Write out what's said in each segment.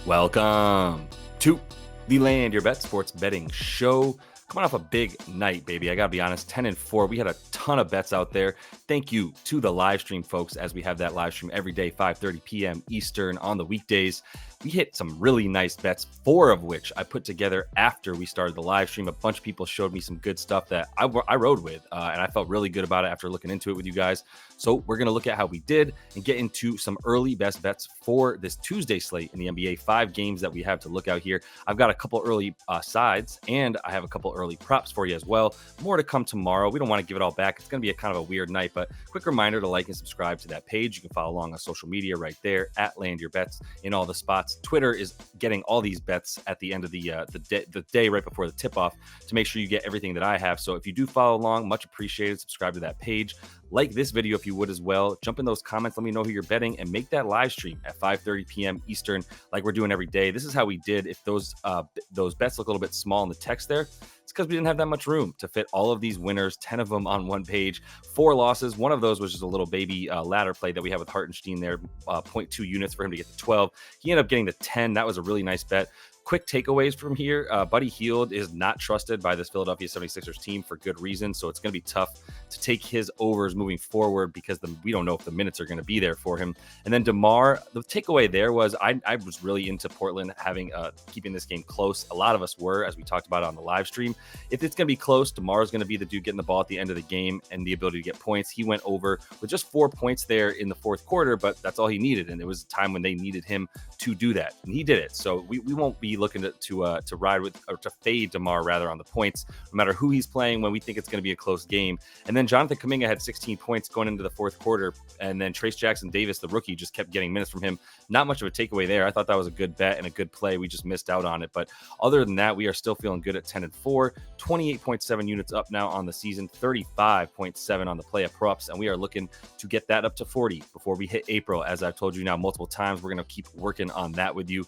Welcome to the Land Your Bet Sports Betting Show. Coming off a big night, baby. I got to be honest, 10-4. We had a ton of bets out there. Thank you to the live stream folks, as we have that live stream every day, 5:30 p.m. Eastern on the weekdays. We hit some really nice bets, 4 of which I put together after we started the live stream. A bunch of people showed me some good stuff that I rode with, and I felt really good about it after looking into it with you guys. So we're going to look at how we did and get into some early best bets for this Tuesday slate in the NBA. 5 games that we have to look out here. I've got a couple early sides, and I have a couple early props for you as well. More to come tomorrow. We don't want to give it all back. It's going to be a kind of a weird night, but quick reminder to like and subscribe to that page. You can follow along on social media right there at Land Your Bets in all the spots. Twitter is getting all these bets at the end of the day right before the tip-off to make sure you get everything that I have. So if you do follow along, much appreciated. Subscribe to that page. Like this video if you would as well. Jump in those comments. Let me know who you're betting and make that live stream at 5:30 p.m. Eastern like we're doing every day. This is how we did. If those bets look a little bit small in the text there, it's because we didn't have that much room to fit all of these winners, 10 of them on one page. 4 losses. One of those was just a little baby ladder play that we have with Hartenstein there, 0.2 units for him to get to 12. He ended up getting to 10. That was a really nice bet. Quick takeaways from here. Buddy Hield is not trusted by this Philadelphia 76ers team for good reason, so it's going to be tough to take his overs moving forward because we don't know if the minutes are going to be there for him. And then DeMar, the takeaway there was I was really into Portland having keeping this game close. A lot of us were, as we talked about on the live stream. If it's going to be close, DeMar is going to be the dude getting the ball at the end of the game and the ability to get points. He went over with just 4 points there in the fourth quarter, but that's all he needed, and it was a time when they needed him to do that, and he did it. So we won't be looking to ride with, or to fade DeMar rather on the points, no matter who he's playing when we think it's going to be a close game. And then Jonathan Kuminga had 16 points going into the fourth quarter, and then Trace Jackson Davis, the rookie, just kept getting minutes from him. Not much of a takeaway there. I thought that was a good bet and a good play. We just missed out on it. But other than that, we are still feeling good at 10-4, 28.7 units up now on the season, 35.7 on the Playa Props, and we are looking to get that up to 40 before we hit April. As I've told you now multiple times, we're going to keep working on that with you.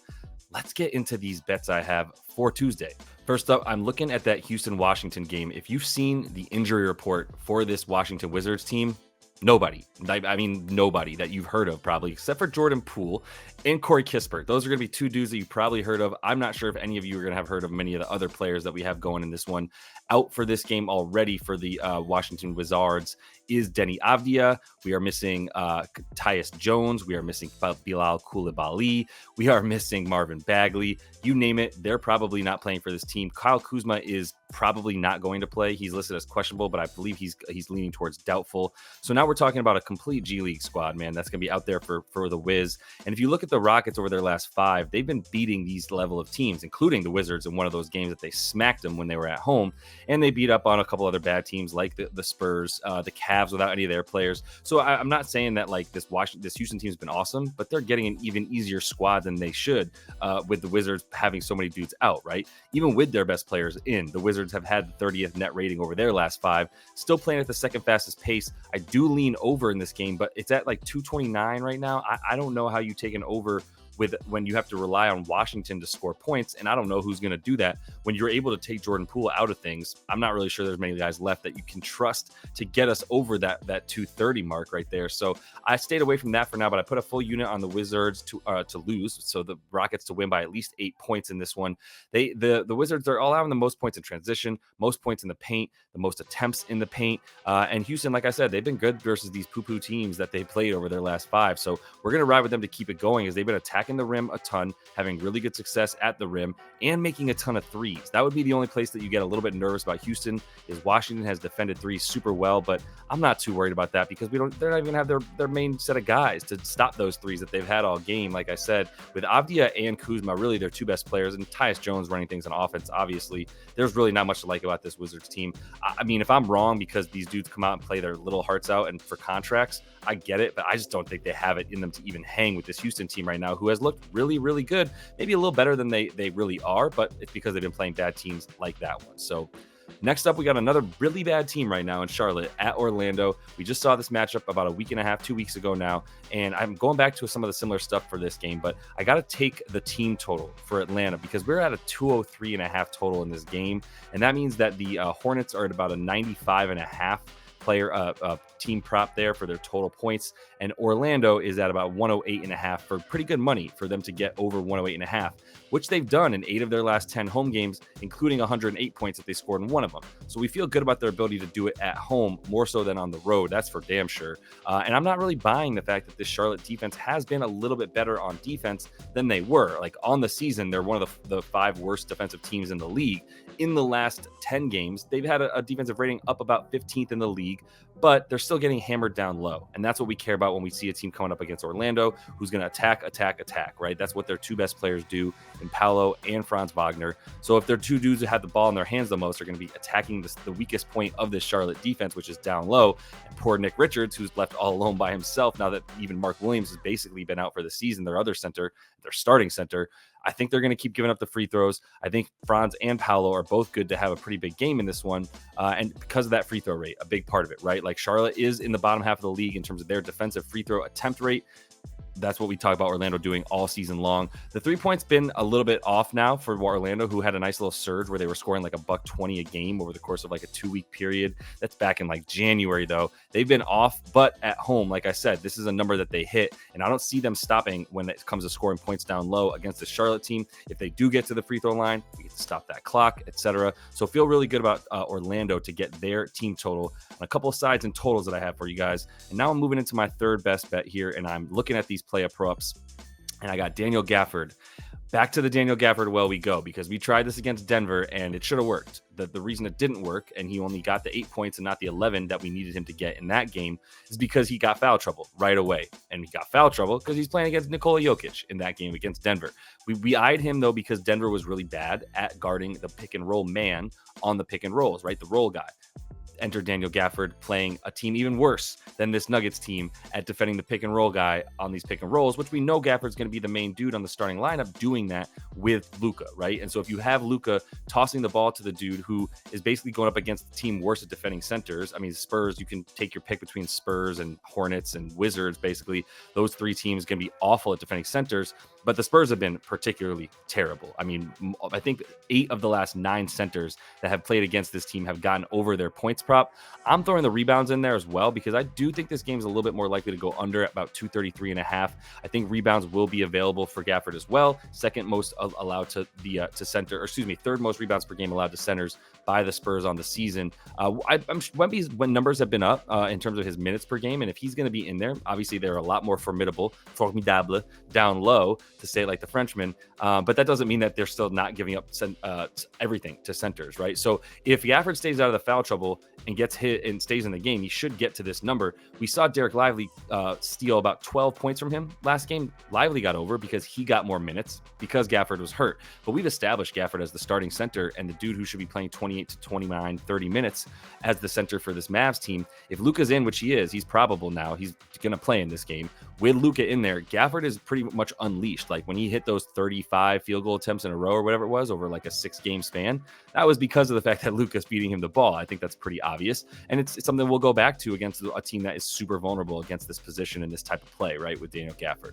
Let's get into these bets I have for Tuesday. First up, I'm looking at that Houston-Washington game. If you've seen the injury report for this Washington Wizards team, nobody that you've heard of probably, except for Jordan Poole and Corey Kispert. Those are going to be 2 dudes that you probably heard of. I'm not sure if any of you are going to have heard of many of the other players that we have going in this one. Out for this game already for the Washington Wizards is Denny Avdia. We are missing Tyus Jones. We are missing Bilal Coulibaly. We are missing Marvin Bagley. You name it, they're probably not playing for this team. Kyle Kuzma is probably not going to play. He's listed as questionable, but I believe he's leaning towards doubtful. So now we're talking about a complete G League squad, man. That's going to be out there for the Wiz. And if you look at the Rockets over their last 5, they've been beating these level of teams, including the Wizards in one of those games that they smacked them when they were at home. And they beat up on a couple other bad teams like the Spurs, the Cavs without any of their players. So I'm not saying that like this Houston team has been awesome, but they're getting an even easier squad than they should with the Wizards having so many dudes out, right? Even with their best players in, the Wizards have had the 30th net rating over their last 5, still playing at the second fastest pace. I do lean over in this game, but it's at like 229 right now. I don't know how you take an over when you have to rely on Washington to score points, and I don't know who's going to do that. When you're able to take Jordan Poole out of things, I'm not really sure there's many guys left that you can trust to get us over that 230 mark right there. So I stayed away from that for now, but I put a full unit on the Wizards to lose, so the Rockets to win by at least 8 points in this one. The Wizards are allowing the most points in transition, most points in the paint, the most attempts in the paint, and Houston, like I said, they've been good versus these poo-poo teams that they played over their last 5. So we're going to ride with them to keep it going, as they've been attacking the rim a ton, having really good success at the rim, and making a ton of threes. That would be the only place that you get a little bit nervous about Houston, is Washington has defended threes super well, but I'm not too worried about that because they're not even going to have their main set of guys to stop those threes that they've had all game. Like I said, with Avdia and Kuzma, really their 2 best players, and Tyus Jones running things on offense, obviously, there's really not much to like about this Wizards team. I mean, if I'm wrong because these dudes come out and play their little hearts out and for contracts, I get it, but I just don't think they have it in them to even hang with this Houston team right now, who has looked really, really good. Maybe a little better than they really are, but it's because they've been playing bad teams like that one. So next up, we got another really bad team right now in Charlotte at Orlando. We just saw this matchup about a week and a half, 2 weeks ago now, and I'm going back to some of the similar stuff for this game, but I got to take the team total for Atlanta because we're at a 203.5 total in this game, and that means that the Hornets are at about a 95.5 team prop there for their total points. And Orlando is at about 108.5 for pretty good money for them to get over 108.5, which they've done in 8 of their last 10 home games, including 108 points that they scored in one of them. So we feel good about their ability to do it at home more so than on the road. That's for damn sure. And I'm not really buying the fact that this Charlotte defense has been a little bit better on defense than they were. Like on the season, they're one of the 5 worst defensive teams in the league. In the last 10 games, they've had a defensive rating up about 15th in the league, but they're still getting hammered down low. And that's what we care about when we see a team coming up against Orlando, who's going to attack, right? That's what their 2 best players do in Paolo and Franz Wagner. So if their 2 dudes who have the ball in their hands the most are going to be attacking the weakest point of this Charlotte defense, which is down low, and poor Nick Richards, who's left all alone by himself now that even Mark Williams has basically been out for the season, their other center, their starting center, I think they're going to keep giving up the free throws. I think Franz and Paolo are both good to have a pretty big game in this one. And because of that free throw rate, a big part of it, right? Like Charlotte is in the bottom half of the league in terms of their defensive free throw attempt rate. That's what we talk about Orlando doing all season long. The 3-point's been a little bit off now for Orlando, who had a nice little surge where they were scoring like $120 a game over the course of like a 2-week period. That's back in like January, though. They've been off, but at home, like I said, this is a number that they hit, and I don't see them stopping when it comes to scoring points down low against the Charlotte team. If they do get to the free throw line, we get to stop that clock, etc. So feel really good about Orlando to get their team total on a couple of sides and totals that I have for you guys. And now I'm moving into my third best bet here, and I'm looking at these Playa Props, and I got Daniel Gafford. Back to the Daniel Gafford well we go, because we tried this against Denver and it should have worked. The reason it didn't work, and he only got the 8 points and not the 11 that we needed him to get in that game, is because he got foul trouble right away. And he got foul trouble because he's playing against Nikola Jokic in that game against Denver. We eyed him, though, because Denver was really bad at guarding the pick and roll man on the pick and rolls, right? The roll guy. Enter Daniel Gafford playing a team even worse than this Nuggets team at defending the pick and roll guy on these pick and rolls, which we know Gafford's going to be the main dude on the starting lineup doing that with Luka, right? And so if you have Luka tossing the ball to the dude who is basically going up against the team worse at defending centers, I mean, Spurs, you can take your pick between Spurs and Hornets and Wizards, basically. Those 3 teams can be awful at defending centers, but the Spurs have been particularly terrible. I mean, I think 8 of the last 9 centers that have played against this team have gotten over their points prop. I'm throwing the rebounds in there as well, because I do think this game is a little bit more likely to go under at about 233.5. I think rebounds will be available for Gafford as well. Second most allowed to the to center, or excuse me, third most rebounds per game allowed to centers by the Spurs on the season. Wemby's numbers have been up in terms of his minutes per game, and if he's going to be in there, obviously they're a lot more formidable down low, to say it like the Frenchman, but that doesn't mean that they're still not giving up everything to centers, right? So if Gafford stays out of the foul trouble and gets hit and stays in the game, he should get to this number. We saw Derek Lively steal about 12 points from him last game. Lively got over because he got more minutes because Gafford was hurt, but we've established Gafford as the starting center and the dude who should be playing 28 to 29, 30 minutes as the center for this Mavs team. If Luka's in, which he is, he's probable now, he's going to play in this game. With Luka in there, Gafford is pretty much unleashed. Like when he hit those 35 field goal attempts in a row or whatever it was over like a 6-game span, that was because of the fact that Luka's feeding him the ball. I think that's pretty obvious. And it's something we'll go back to against a team that is super vulnerable against this position and this type of play, right, with Daniel Gafford.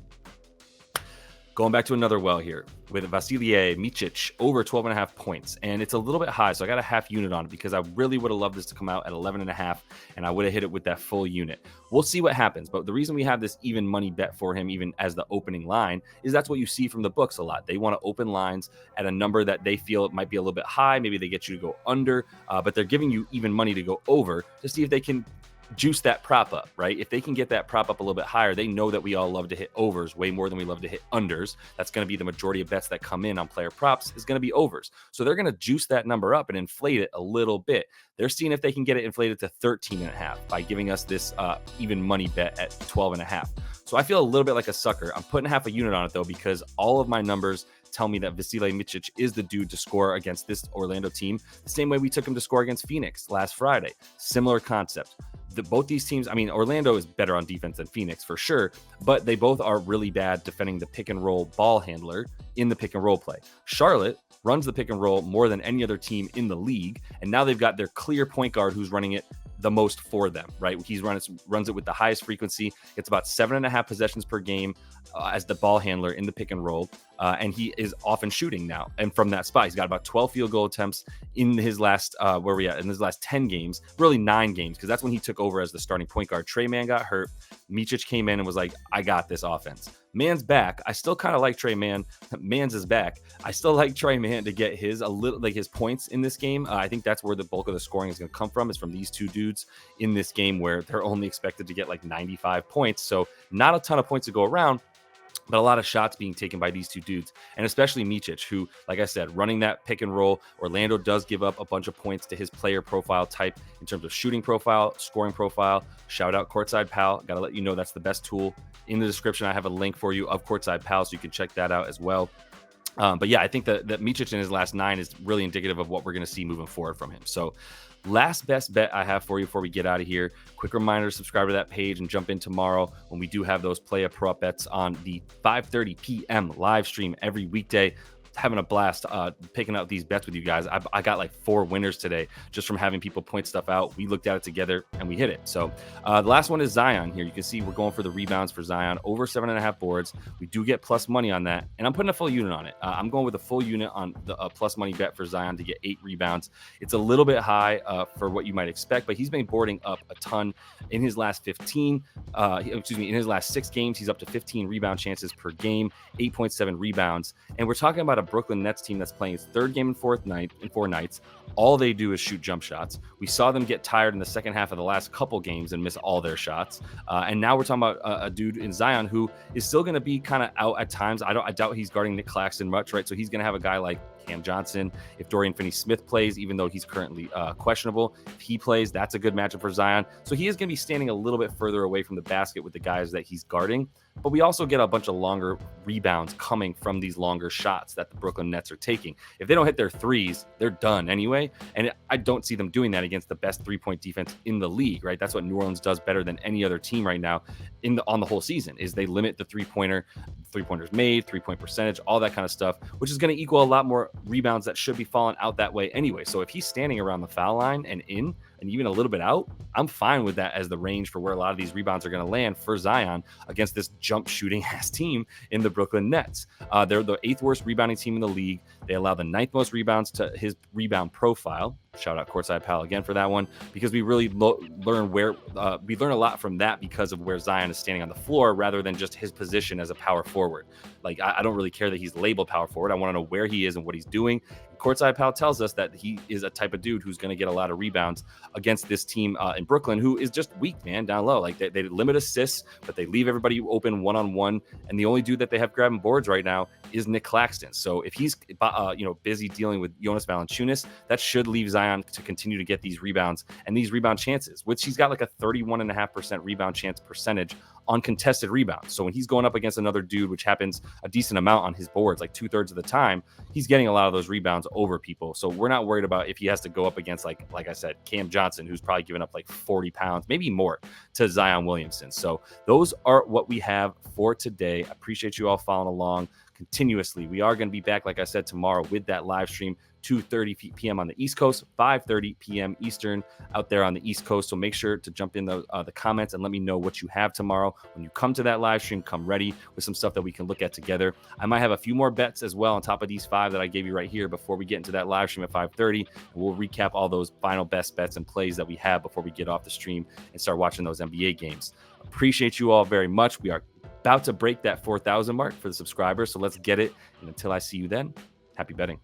Going back to another well here with Vasilije Micic over 12.5 points. And it's a little bit high, so I got a half unit on it because I really would have loved this to come out at 11.5, and I would have hit it with that full unit. We'll see what happens. But the reason we have this even money bet for him, even as the opening line, is that's what you see from the books a lot. They want to open lines at a number that they feel it might be a little bit high. Maybe they get you to go under, but they're giving you even money to go over to see if they can juice that prop up, right? If they can get that prop up a little bit higher, they know that we all love to hit overs way more than we love to hit unders. That's going to be the majority of bets that come in on player props is going to be overs. So they're going to juice that number up and inflate it a little bit. They're seeing if they can get it inflated to 13.5 by giving us this even money bet at 12.5. So I feel a little bit like a sucker. I'm putting half a unit on it though, because all of my numbers tell me that Vasilije Micic is the dude to score against this Orlando team, the same way we took him to score against Phoenix last Friday. Similar concept. Both these teams, I mean, Orlando is better on defense than Phoenix for sure, but they both are really bad defending the pick and roll ball handler in the pick and roll play. Charlotte runs the pick and roll more than any other team in the league, and now they've got their clear point guard who's running it the most for them, right? He runs it with the highest frequency. It's about 7.5 possessions per game as the ball handler in the pick and roll. and he is often shooting now. And from that spot, he's got about 12 field goal attempts in his last, in his last 10 games, really 9 games, because that's when he took over as the starting point guard. Trey Mann got hurt. Micic came in and was like, I got this offense. Man's back. I still kind of like Trey Mann. Man's is back. I still like Trey Mann to get his his points in this game. I think that's where the bulk of the scoring is going to come from, is from these two dudes in this game, where they're only expected to get like 95 points. So not a ton of points to go around, but a lot of shots being taken by these two dudes, and especially Micic, who, like I said, running that pick and roll. Orlando does give up a bunch of points to his player profile type in terms of shooting profile, scoring profile. Shout out Courtside Pal. Got to let you know that's the best tool. In the description, I have a link for you of Courtside Pal, so you can check that out as well. But yeah, I think that Micic in his last 9 is really indicative of what we're going to see moving forward from him. So last best bet I have for you before we get out of here. Quick reminder, subscribe to that page and jump in tomorrow when we do have those Playa Prop bets on the 5:30 p.m. live stream every weekday. Having a blast picking out these bets with you guys. I got like 4 winners today just from having people point stuff out. We looked at it together and we hit it. So the last one is Zion here. You can see we're going for the rebounds for Zion, over 7.5 boards. We do get plus money on that, and I'm putting a full unit on it. I'm going with a full unit on the plus money bet for Zion to get 8 rebounds. It's a little bit high for what you might expect, but he's been boarding up a ton in his last 15. In his last 6 games, he's up to 15 rebound chances per game, 8.7 rebounds, and we're talking about a Brooklyn Nets team that's playing its 3rd game in 4 nights. All they do is shoot jump shots. We saw them get tired in the second half of the last couple games and miss all their shots. And now we're talking about a dude in Zion who is still going to be kind of out at times. I doubt he's guarding Nick Claxton much, right? So he's going to have a guy like Cam Johnson. If Dorian Finney-Smith plays, even though he's currently questionable, if he plays, that's a good matchup for Zion. So he is going to be standing a little bit further away from the basket with the guys that he's guarding. But we also get a bunch of longer rebounds coming from these longer shots that the Brooklyn Nets are taking. If they don't hit their threes, they're done anyway. And I don't see them doing that against the best 3-point defense in the league, right? That's what New Orleans does better than any other team right now on the whole season, is they limit the three-pointers made, 3-point percentage, all that kind of stuff, which is going to equal a lot more rebounds that should be falling out that way anyway. So if he's standing around the foul line and in, and even a little bit out, I'm fine with that as the range for where a lot of these rebounds are going to land for Zion against this jump shooting ass team in the Brooklyn Nets. They're the 8th worst rebounding team in the league. They allow the 9th most rebounds to his rebound profile. Shout out Courtside Pal again for that one, because we really learn a lot from that because of where Zion is standing on the floor rather than just his position as a power forward. Like, I don't really care that he's labeled power forward. I want to know where he is and what he's doing. Courtside Pal tells us that he is a type of dude who's going to get a lot of rebounds against this team in Brooklyn, who is just weak, man, down low. Like, they limit assists, but they leave everybody open one-on-one. And the only dude that they have grabbing boards right now is Nick Claxton. So if he's busy dealing with Jonas Valanciunas, that should leave Zion to continue to get these rebounds and these rebound chances, which he's got like a 31.5% rebound chance percentage on contested rebounds. So when he's going up against another dude, which happens a decent amount on his boards, like 2/3 of the time, he's getting a lot of those rebounds over people. So we're not worried about if he has to go up against, like I said, Cam Johnson, who's probably given up like 40 pounds, maybe more, to Zion Williamson. So those are what we have for today. I appreciate you all following along continuously. We are going to be back, like I said, tomorrow with that live stream, 2:30 p.m. on the East Coast, 5:30 p.m. Eastern out there on the East Coast. So make sure to jump in the comments and let me know what you have tomorrow. When you come to that live stream, come ready with some stuff that we can look at together. I might have a few more bets as well on top of these 5 that I gave you right here before we get into that live stream at 5:30. And we'll recap all those final best bets and plays that we have before we get off the stream and start watching those NBA games. Appreciate you all very much. We are about to break that 4,000 mark for the subscribers. So let's get it. And until I see you then, happy betting.